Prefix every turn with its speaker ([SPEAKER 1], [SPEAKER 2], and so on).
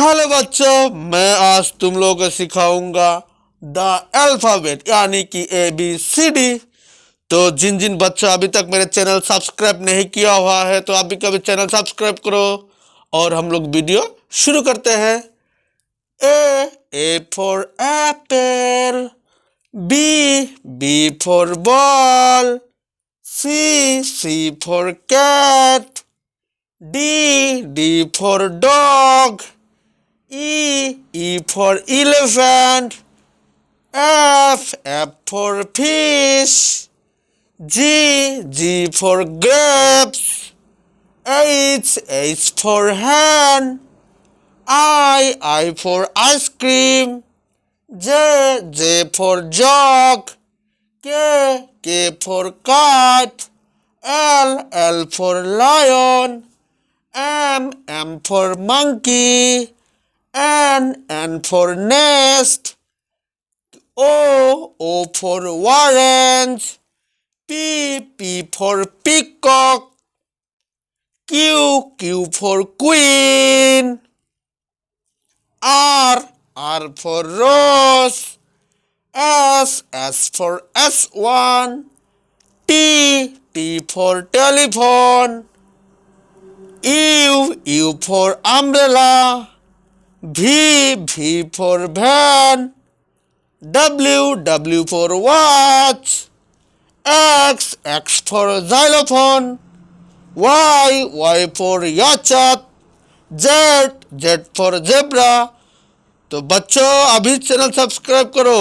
[SPEAKER 1] Hello बच्चों, मैं आज तुम लोगों को सिखाऊंगा द अल्फाबेट यानी कि ABCD। तो जिन जिन बच्चों अभी तक मेरे चैनल सब्सक्राइब नहीं किया हुआ है तो अभी कभी चैनल सब्सक्राइब करो और हम लोग वीडियो शुरू करते हैं। A for apple, B for ball, C for cat, D for dog, E for elephant, F for fish, G for grapes, H for hen, I for ice cream, J for jog, K for kite, L for lion, M for monkey, N for nest, O for orange, P for peacock, Q for queen, R for rose, S for S1, T for telephone, U for umbrella, V for van, W for watch, X for xylophone, Y for yacht, Z for zebra। तो बच्चों अभी channel subscribe करो।